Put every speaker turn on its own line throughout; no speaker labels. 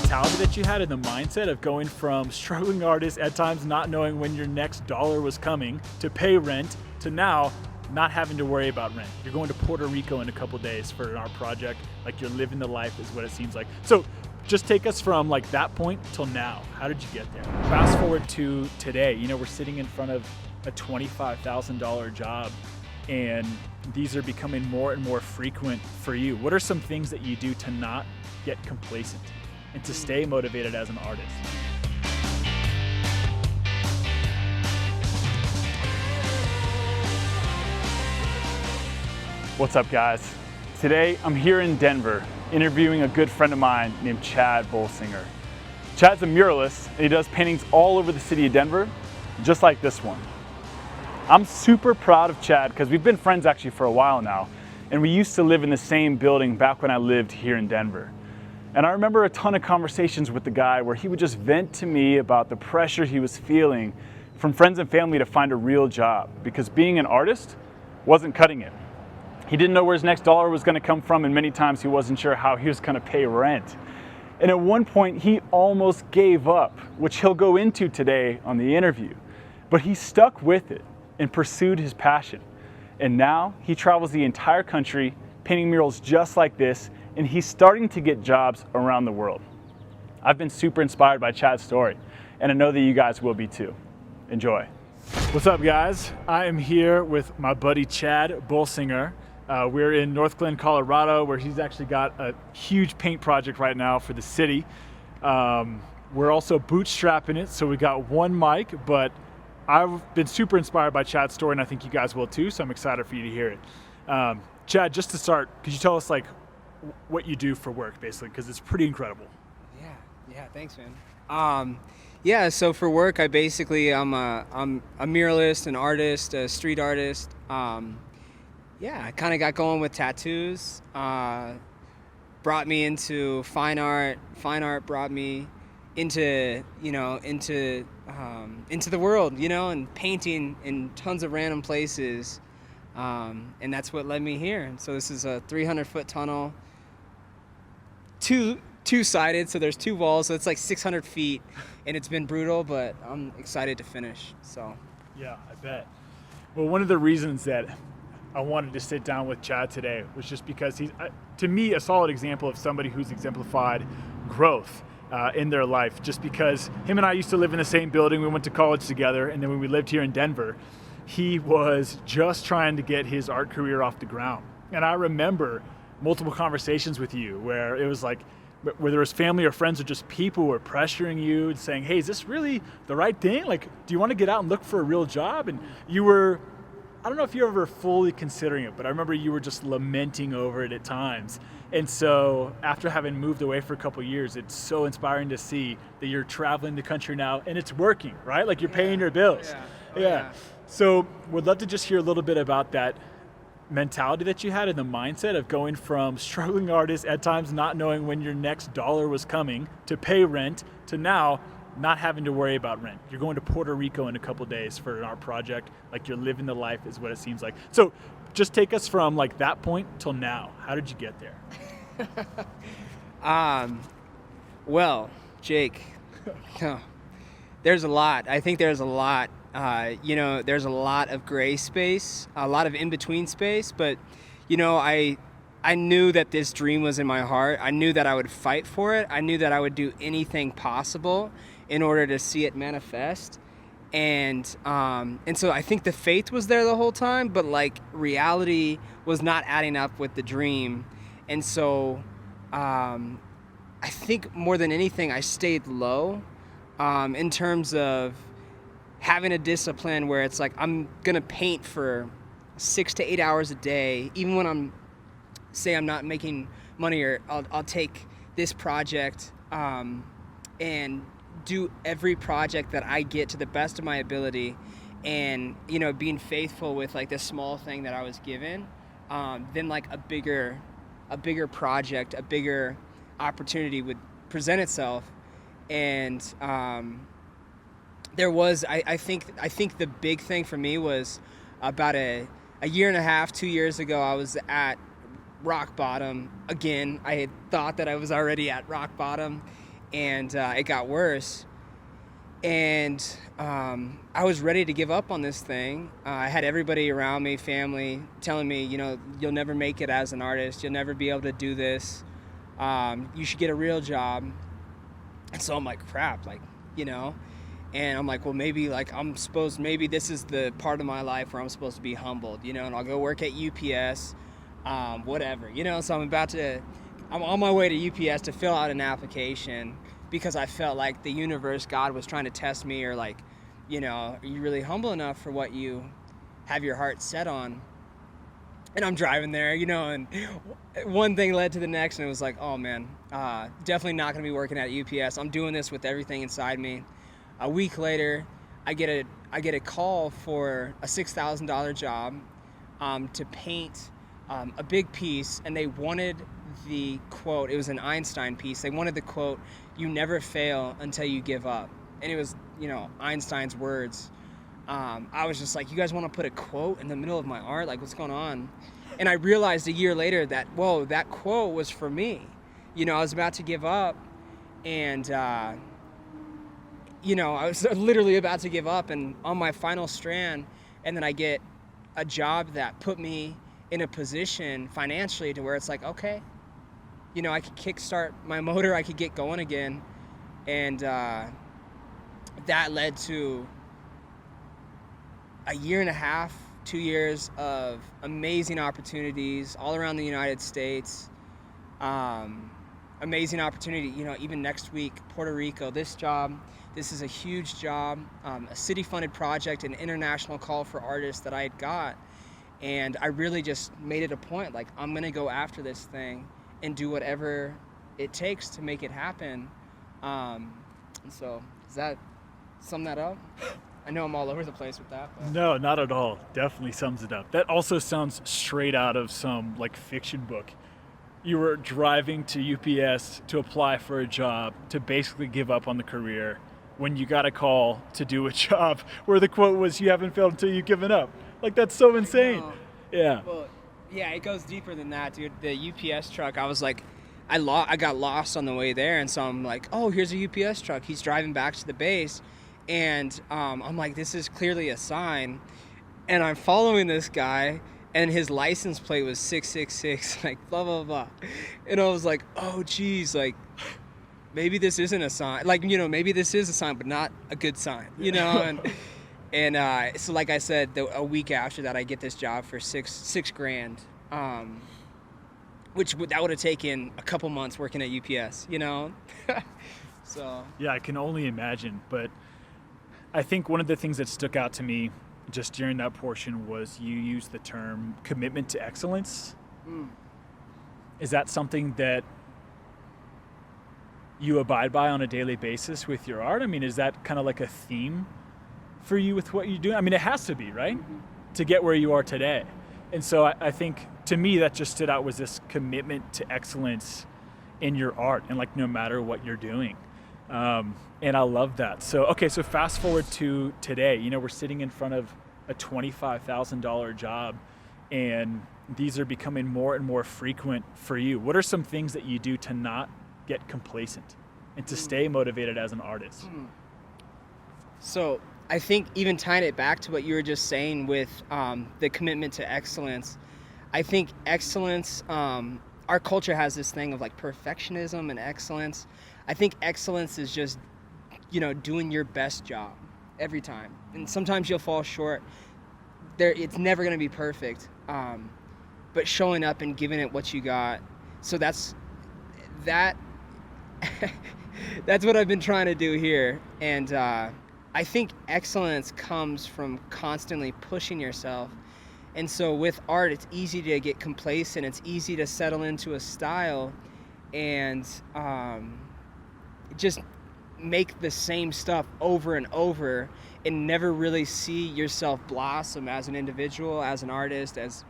mentality that you had and the mindset of going from struggling artist at times not knowing when your next dollar was coming to pay rent to now not having to worry about rent. You're going to Puerto Rico in a couple days for our project. Like, you're living the life is what it seems like. So just take us from like that point till now. How did you get there? Fast forward to today, you know, we're sitting in front of a $25,000 job, and these are becoming more and more frequent for you. What are some things that you do to not get complacent and to stay motivated as an artist? What's up, guys? Today I'm here in Denver interviewing a good friend of mine named Chad Bolsinger. Chad's a muralist and he does paintings all over the city of Denver, just like this one. I'm super proud of Chad because we've been friends actually for a while now, and we used to live in the same building back when I lived here in Denver. And I remember a ton of conversations with the guy where he would just vent to me about the pressure he was feeling from friends and family to find a real job, because being an artist wasn't cutting it. He didn't know where his next dollar was going to come from, and many times he wasn't sure how he was going to pay rent. And at one point he almost gave up, which he'll go into today on the interview. But he stuck with it and pursued his passion. And now he travels the entire country painting murals just like this, and he's starting to get jobs around the world. I've been super inspired by Chad's story, and I know that you guys will be too. Enjoy. What's up, guys? I am here with my buddy Chad Bolsinger. We're in North Glen, Colorado, where he's actually got a huge paint project right now for the city. We're also bootstrapping it, so we got one mic, but I've been super inspired by Chad's story, and I think you guys will too, so I'm excited for you to hear it. Chad, just to start, could you tell us like what you do for work, basically, because it's pretty incredible.
Yeah, thanks, man. So for work, I basically, I'm a muralist, an artist, a street artist. I kind of got going with tattoos, brought me into fine art. Fine art brought me into the world, and painting in tons of random places. And that's what led me here. And so this is a 300-foot tunnel, two-sided, so there's two walls, so it's like 600 feet, and it's been brutal, but I'm excited to finish. So
yeah, I bet. Well, one of the reasons that I wanted to sit down with Chad today was just because he's, to me, a solid example of somebody who's exemplified growth in their life, just because him and I used to live in the same building. We went to college together, and then when we lived here in Denver, he was just trying to get his art career off the ground. And I remember multiple conversations with you where it was like, whether it was family or friends or just people who were pressuring you and saying, hey, is this really the right thing? Like, do you want to get out and look for a real job? And you were, I don't know if you were ever fully considering it, but I remember you were just lamenting over it at times. And so after having moved away for a couple of years, it's so inspiring to see that you're traveling the country now and it's working, right? Like, you're paying your bills. Yeah. So would love to just hear a little bit about that mentality that you had and the mindset of going from struggling artist at times not knowing when your next dollar was coming to pay rent to now not having to worry about rent. You're going to Puerto Rico in a couple days for our project. Like, you're living the life is what it seems like. So just take us from like that point till now. How did you get there?
Well, Jake, there's a lot. I think there's a lot. There's a lot of gray space, a lot of in-between space, but, I knew that this dream was in my heart. I knew that I would fight for it. I knew that I would do anything possible in order to see it manifest. And so I think the faith was there the whole time, but like reality was not adding up with the dream. And so I think more than anything, I stayed low in terms of having a discipline where it's like I'm gonna paint for 6 to 8 hours a day, even when I'm not making money, or I'll take this project and do every project that I get to the best of my ability, and being faithful with like this small thing that I was given, then like a bigger project, a bigger opportunity would present itself. And there was, I think the big thing for me was about a year and a half, 2 years ago, I was at rock bottom again. I had thought that I was already at rock bottom, and it got worse. And I was ready to give up on this thing. I had everybody around me, family, telling me, you'll never make it as an artist. You'll never be able to do this. You should get a real job. And so I'm like, crap, and I'm like, well, maybe maybe this is the part of my life where I'm supposed to be humbled, and I'll go work at UPS, whatever, so I'm on my way to UPS to fill out an application because I felt like the universe, God was trying to test me, or are you really humble enough for what you have your heart set on? And I'm driving there, and one thing led to the next, and it was like, oh man, definitely not going to be working at UPS. I'm doing this with everything inside me. A week later, I get a call for a $6,000 job to paint a big piece, and they wanted the quote. It was an Einstein piece. They wanted the quote, "You never fail until you give up," and it was Einstein's words. I was just like, you guys want to put a quote in the middle of my art? Like, what's going on? And I realized a year later that, whoa, that quote was for me. I was about to give up, and, I was literally about to give up and on my final strand, and then I get a job that put me in a position financially to where it's like, okay, I could kickstart my motor, I could get going again. And that led to a year and a half, 2 years of amazing opportunities all around the United States. Amazing opportunity, even next week, Puerto Rico, this is a huge job, a city-funded project, an international call for artists that I had got. And I really just made it a point, like, I'm gonna go after this thing and do whatever it takes to make it happen. And so, does that sum that up? I know I'm all over the place with that. But.
No, not at all. Definitely sums it up. That also sounds straight out of some fiction book. You were driving to UPS to apply for a job, to basically give up on the career, when you got a call to do a job where the quote was, "You haven't failed until you've given up." That's so insane. Yeah.
Well, yeah, it goes deeper than that, dude. The UPS truck, I was like, I got lost on the way there, and so I'm like, oh, here's a UPS truck. He's driving back to the base. And I'm like, this is clearly a sign. And I'm following this guy, and his license plate was 666, blah, blah, blah. And I was like, oh, geez, maybe this isn't a sign. Maybe this is a sign, but not a good sign, And so like I said, a week after that, I get this job for six grand, that would have taken a couple months working at UPS, So.
Yeah, I can only imagine, but I think one of the things that stuck out to me just during that portion was you used the term commitment to excellence. Is that something that you abide by on a daily basis with your art? I mean, is that kind of like a theme for you with what you do? I mean, it has to be, right? Mm-hmm. To get where you are today. And so I think, to me, that just stood out, was this commitment to excellence in your art, and no matter what you're doing. And I love that. So fast forward to today, we're sitting in front of a $25,000 job, and these are becoming more and more frequent for you. What are some things that you do to not get complacent and to stay motivated as an artist?
So I think, even tying it back to what you were just saying with the commitment to excellence, I think excellence, our culture has this thing of perfectionism and excellence. I think excellence is just, doing your best job every time. And sometimes you'll fall short. It's never going to be perfect. But showing up and giving it what you got. So that's what I've been trying to do here. And I think excellence comes from constantly pushing yourself. And so with art, it's easy to get complacent. It's easy to settle into a style and just make the same stuff over and over and never really see yourself blossom as an individual, as an artist, as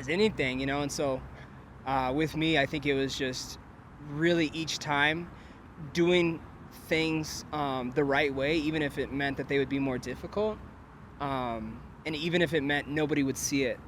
anything, And so with me, I think it was just really each time doing things the right way, even if it meant that they would be more difficult, and even if it meant nobody would see it.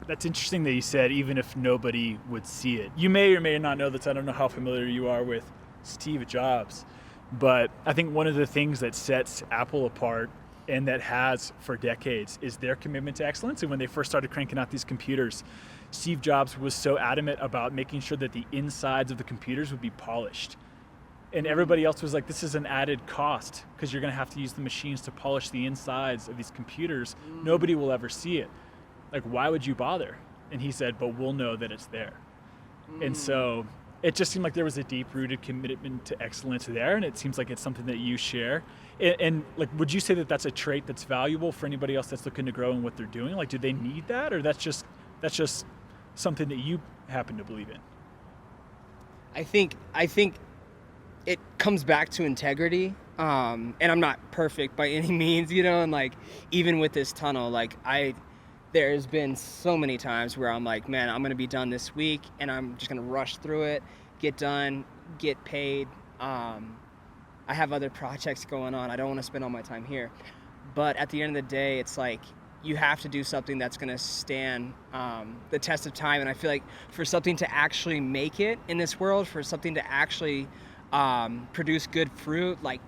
That's interesting that you said even if nobody would see it. You may or may not know this. I don't know how familiar you are with Steve Jobs, but I think one of the things that sets Apple apart and that has for decades is their commitment to excellence. And when they first started cranking out these computers, Steve Jobs was so adamant about making sure that the insides of the computers would be polished. And everybody else was like, this is an added cost because you're going to have to use the machines to polish the insides of these computers. Nobody will ever see it. Like, why would you bother? And he said, but we'll know that it's there. And so it just seemed like there was a deep-rooted commitment to excellence there, and it seems like it's something that you share. And like, would you say that that's a trait that's valuable for anybody else that's looking to grow in what they're doing? Like, do they need that, or that's just something that you happen to believe in?
I think it comes back to integrity. And I'm not perfect by any means, and like, even with this tunnel, like there's been so many times where I'm like, man, I'm going to be done this week and I'm just going to rush through it, get done, get paid. I have other projects going on. I don't want to spend all my time here. But at the end of the day, it's like you have to do something that's going to stand the test of time. And I feel like for something to actually make it in this world, for something to actually produce good fruit, like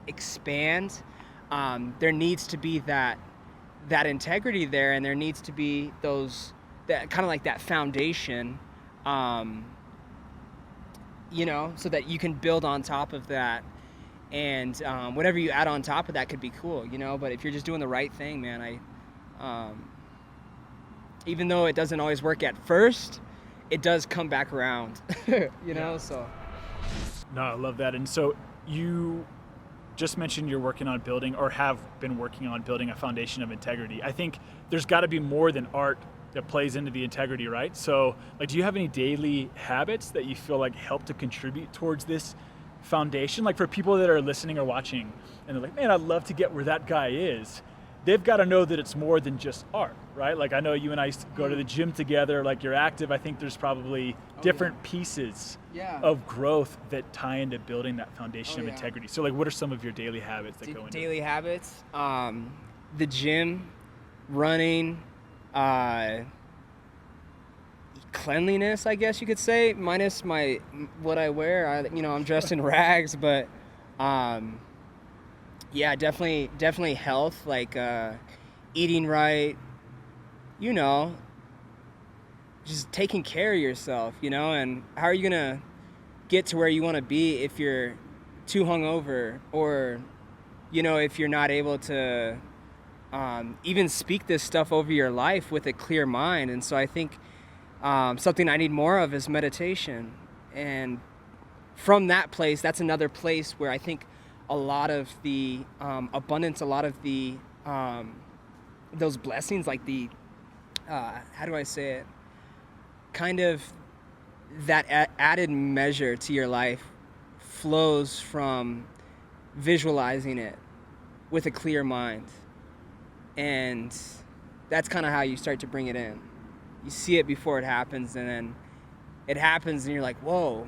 expand, there needs to be that integrity there, and there needs to be that kind of like that foundation, so that you can build on top of that, and whatever you add on top of that could be cool, but if you're just doing the right thing, man, even though it doesn't always work at first, it does come back around, so.
No, I love that. And so you just mentioned you're working on building, or have been working on building, a foundation of integrity. I think there's got to be more than art that plays into the integrity, right? So, like, do you have any daily habits that you feel like help to contribute towards this foundation? Like, for people that are listening or watching and they're like, man, I'd love to get where that guy is, they've got to know that it's more than just art, right? Like, I know you and I used to go to the gym together, like, you're active. I think there's probably different pieces of growth that tie into building that foundation of integrity. So, like, what are some of your daily habits that go into
daily habits? The gym, running, cleanliness, I guess you could say, minus what I wear. I'm dressed in rags, but definitely health, like eating right, just taking care of yourself, and how are you gonna get to where you want to be if you're too hungover, or if you're not able to even speak this stuff over your life with a clear mind. And so I think something I need more of is meditation, and from that place, that's another place where I think a lot of the abundance, a lot of the those blessings, like the how do I say it, kind of that added measure to your life flows from visualizing it with a clear mind. And that's kind of how you start to bring it in. You see it before it happens, and then it happens and you're like, whoa,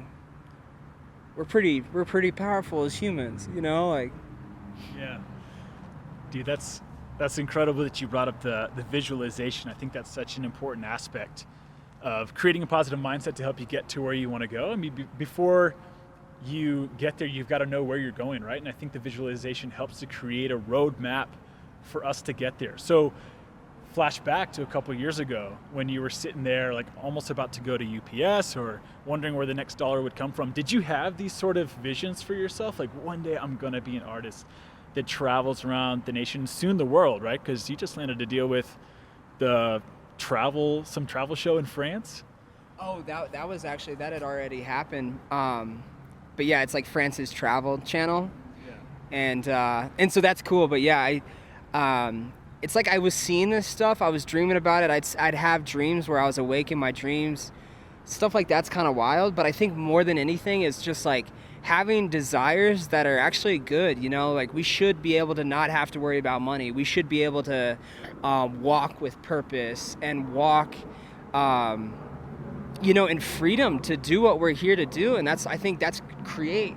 we're pretty powerful as humans, like.
Yeah. Dude, that's incredible that you brought up the visualization. I think that's such an important aspect of creating a positive mindset to help you get to where you want to go. I mean, before you get there, you've got to know where you're going, right? And I think the visualization helps to create a roadmap for us to get there. So flash back to a couple of years ago when you were sitting there, like, almost about to go to UPS or wondering where the next dollar would come from. Did you have these sort of visions for yourself? Like, one day I'm going to be an artist that travels around the nation, soon the world, right? Because you just landed a deal with some travel show in France.
Oh, that was actually, that had already happened. But yeah, it's like France's travel channel. Yeah. And so that's cool. But yeah, it's like I was seeing this stuff. I was dreaming about it. I'd have dreams where I was awake in my dreams. Stuff like that's kind of wild. But I think more than anything, it's just like having desires that are actually good. Like, we should be able to not have to worry about money. We should be able to walk with purpose and walk, in freedom to do what we're here to do. And I think that's create,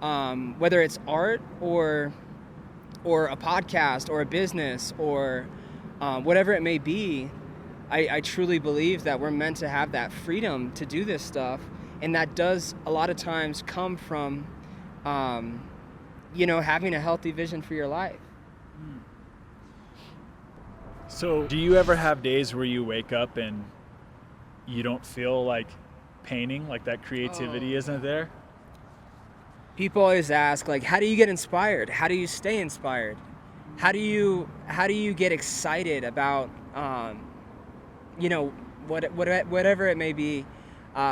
whether it's art or a podcast or a business or whatever it may be. I truly believe that we're meant to have that freedom to do this stuff, and that does a lot of times come from, having a healthy vision for your life.
So do you ever have days where you wake up and you don't feel like painting, like that creativity isn't there?
People always ask, like, how do you get inspired? How do you stay inspired? How do you get excited about, whatever it may be?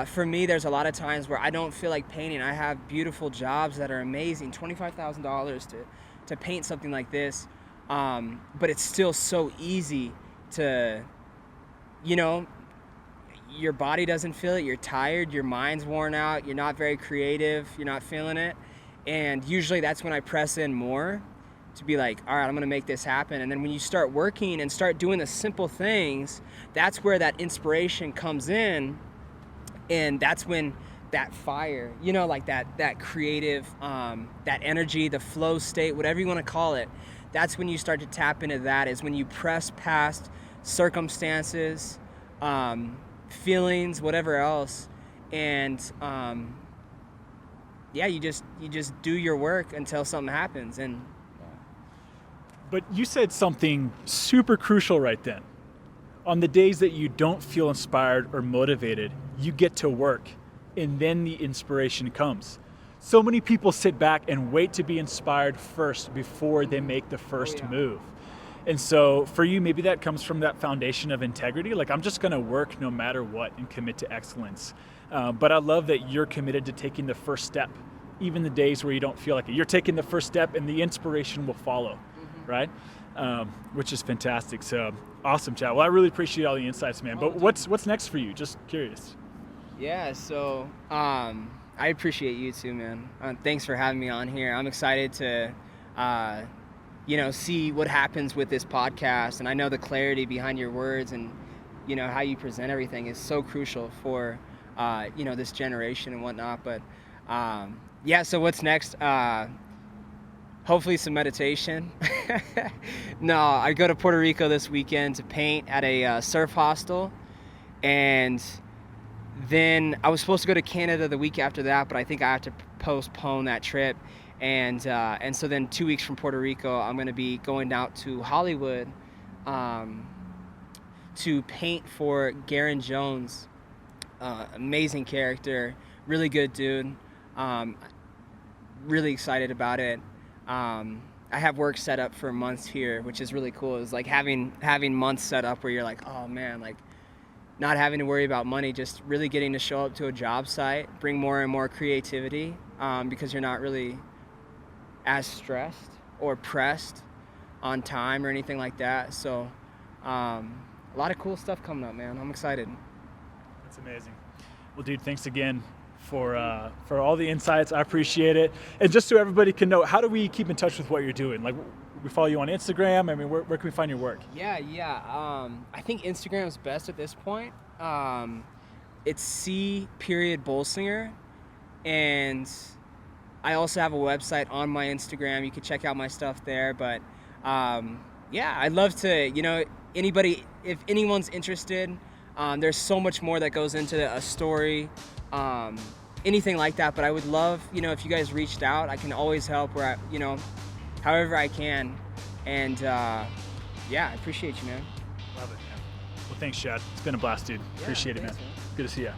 For me, there's a lot of times where I don't feel like painting. I have beautiful jobs that are amazing, $25,000 to paint something like this. But it's still so easy to, your body doesn't feel it, you're tired, your mind's worn out, you're not very creative, you're not feeling it. And usually that's when I press in more to be like, all right, I'm gonna make this happen. And then when you start working and start doing the simple things, that's where that inspiration comes in. And that's when that fire, like that creative, that energy, the flow state, whatever you wanna call it, that's when you start to tap into that, is when you press past circumstances, feelings, whatever else, and you just do your work until something happens. And
But you said something super crucial right then. On the days that you don't feel inspired or motivated, you get to work, and then the inspiration comes. So many people sit back and wait to be inspired first before they make the first move. And so for you, maybe that comes from that foundation of integrity. Like, I'm just gonna work no matter what and commit to excellence. But I love that you're committed to taking the first step, even the days where you don't feel like it. You're taking the first step and the inspiration will follow, right? Which is fantastic. So awesome, Chad. Well, I really appreciate all the insights, man. But what's next for you? Just curious.
Yeah, so I appreciate you too, man. Thanks for having me on here. I'm excited to, see what happens with this podcast. And I know the clarity behind your words and, how you present everything is so crucial for, this generation and whatnot. But so what's next? Hopefully some meditation. No, I go to Puerto Rico this weekend to paint at a surf hostel. And then I was supposed to go to Canada the week after that, but I think I have to postpone that trip. And so then 2 weeks from Puerto Rico, I'm going to be going out to Hollywood to paint for Garen Jones. Amazing character, really good dude. Really excited about it. I have work set up for months here, which is really cool. It's like having months set up where you're like, oh man, like, not having to worry about money, just really getting to show up to a job site, bring more and more creativity, because you're not really as stressed or pressed on time or anything like that. So a lot of cool stuff coming up, man. I'm excited.
That's amazing. Well, dude, thanks again for all the insights. I appreciate it. And just so everybody can know, how do we keep in touch with what you're doing? Like, we follow you on Instagram. I mean, where can we find your work?
Yeah. I think Instagram is best at this point. It's C.Bolsinger. And I also have a website on my Instagram. You can check out my stuff there. But I'd love to, anybody, if anyone's interested, there's so much more that goes into a story, anything like that. But I would love, if you guys reached out, I can always help where however I can. And I appreciate you, man.
Love it, man. Well, thanks, Chad. It's been a blast, dude. Appreciate it, man.
Man.
Good to see you.